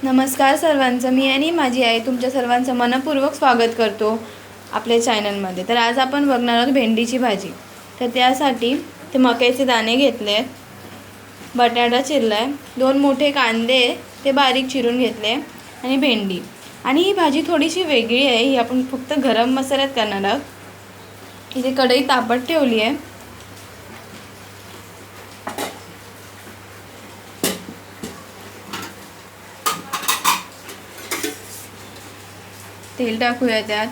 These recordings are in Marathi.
नमस्कार सर्वांचं, मी आणि माझी आई तुमच्या सर्वांचं मनपूर्वक स्वागत करतो आपल्या चॅनलमध्ये। तर आज आपण बघणार आहोत भेंडीची भाजी। तर त्यासाठी ते मक्याचे दाणे घेतले, बटाटा चिरलाय, 2 मोठे कांदे ते बारीक चिरून घेतले आणि भेंडी। आणि ही भाजी थोडीशी वेगळी आहे, ही आपण फक्त गरम मसाल्यात करणार आहोत। इथे कढई तापत ठेवली आहे, तेल टाकूया त्यात।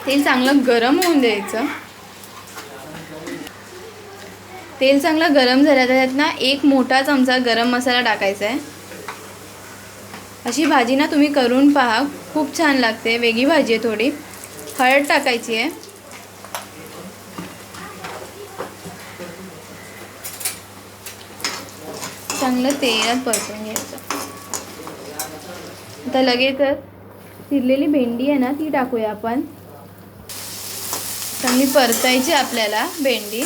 तेल चांगलं गरम होऊन द्यायचं। तेल चांगलं गरम झालं त्यात ना 1 मोठा चमचा गरम मसाला टाकायचा आहे। अशी भाजी ना तुम्ही करून पहा, खूप छान लागते, वेगळी भाजी आहे थोडी। हळद टाकायची आहे, चांगलं तेलात परतून घ्यायचं। आता लगेचच चिरलेली भेंडी आहे ना ती टाकूया आपण। चांगली परतायची आपल्याला भेंडी।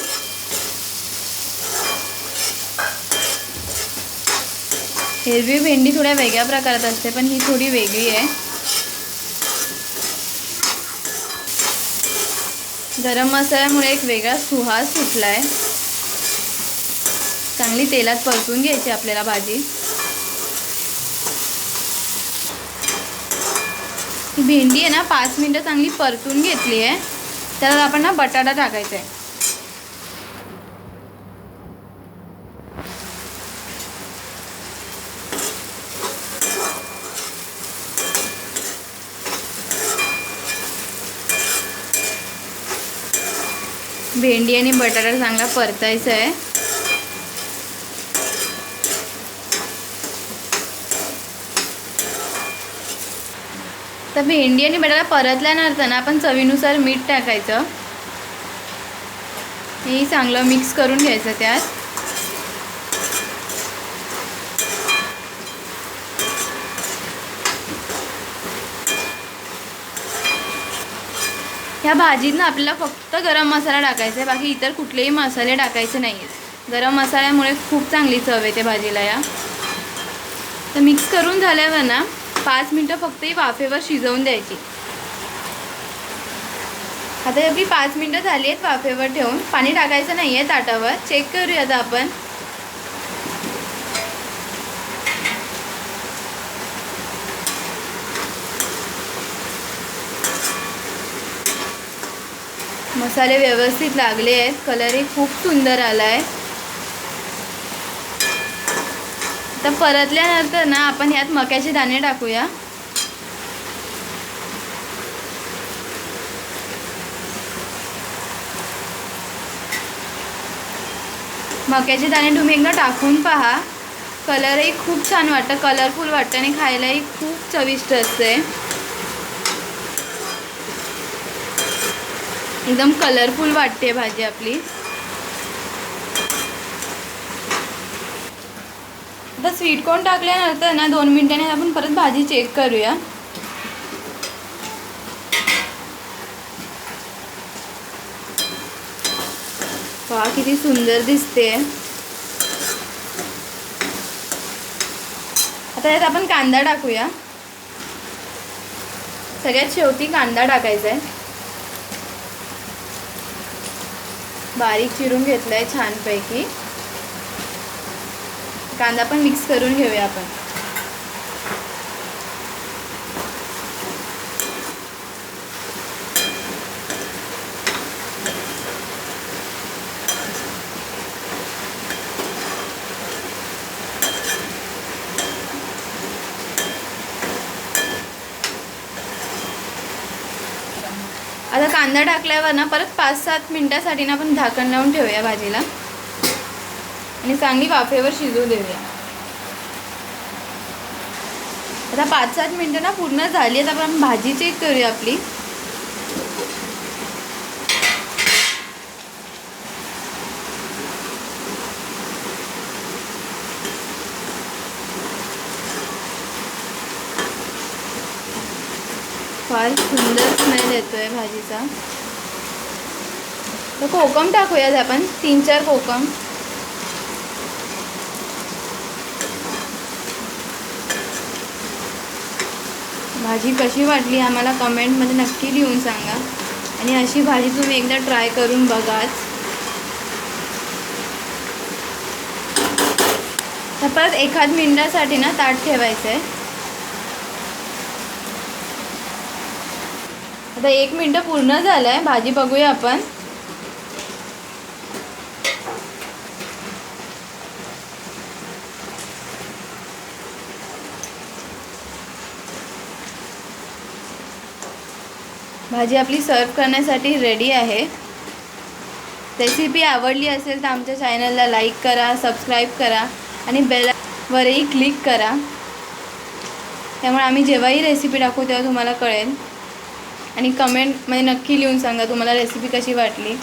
हिरवी भेंडी थोड्या वेगळ्या प्रकारात असते, पण ही थोडी वेगळी आहे। गरम मसाल्यामुळे एक वेगळा सुवास सुटलाय। चांगली तेलात परतून घ्यायची आपल्याला भाजी। ही भेंडी आहे ना 5 मिनिटं चांगली परतून घेतली आहे। त्यात आपण ना बटाटा टाकायचा आहे। भेंडी आणि बटाटा चांगला परतायचा आहे। तर भेंडी आणि बटाटा परतल्यानंतर ना आपण चवीनुसार मीठ टाकायचं। हे चांगलं मिक्स करून घ्यायचं त्यात। ह्या भाजीत ना आपल्याला फक्त गरम मसाला टाकायचा आहे, बाकी इतर कुठलेही मसाले टाकायचे नाही आहेत। गरम मसाल्यामुळे खूप चांगली चव येते भाजीला या। तर मिक्स करून झाल्यावर ना 5 मिनिटं फक्त ही वाफेवर शिजवून द्यायची। आता आपली 5 मिनिटं झाली आहेत वाफेवर ठेवून। पाणी टाकायचं नाही आहे ताटावर। चेक करूया आता आपण। मसाले व्यवस्थित लागले आहेत, कलरही खूप सुंदर आला आहे। आता परतल्यानंतर ना आपण ह्यात मक्याचे दाणे टाकूया। मक्याचे दाणे तुम्ही एकदा टाकून पहा, कलरही खूप छान वाटतं, कलरफुल वाटतं आणि खायलाही खूप चविष्ट असते। एकदम कलरफुल वाटते भाजी आपली। आता स्वीट कॉर्न टाकल्यानंतर ना 2 मिनिटांनी आपण परत भाजी चेक करूया। पहा किती सुंदर दिसते। आता यात आपण कांदा टाकूया। सगळ्यात शेवटी कांदा टाकायचा आहे, बारीक चिरून घेतलाय छानपैकी। कांदा पण मिक्स करून घेऊया आपण। आता कांदा टाकल्यावर ना परत 5-7 मिनिटांसाठी ना आपण झाकण लावून ठेवूया भाजीला आणि चांगली वाफेवर शिजू देऊया। आता 5-7 मिनिटं ना पूर्ण झाली आहेत, आपण भाजी चेक करूया आपली। फार सुंदर स्मेल येतोय भाजीचा। तर कोकम टाकूयात आपण 3-4 कोकम. भाजी कशी वाटली आम्हाला कमेंटमध्ये नक्की लिहून सांगा. आणि अशी भाजी तुम्ही एकदा ट्राय करून बघाच. तर परत 1 मिनिटासाठी ना ताट ठेवायचं आहे. आता 1 मिनिट पूर्ण झालं आहे. भाजी बघूया आपण. भाजी आपली सर्व करण्यासाठी रेडी आहे. रेसिपी आवडली असेल तर आमच्या चॅनलला लाईक करा, सबस्क्राईब करा आणि बेलवरही क्लिक करा. त्यामुळे आम्ही जेव्हाही रेसिपी टाकू तेव्हा तुम्हाला कळेल. आणि कमेंटमध्ये नक्की लिहून सांगा तुम्हाला रेसिपी कशी वाटली.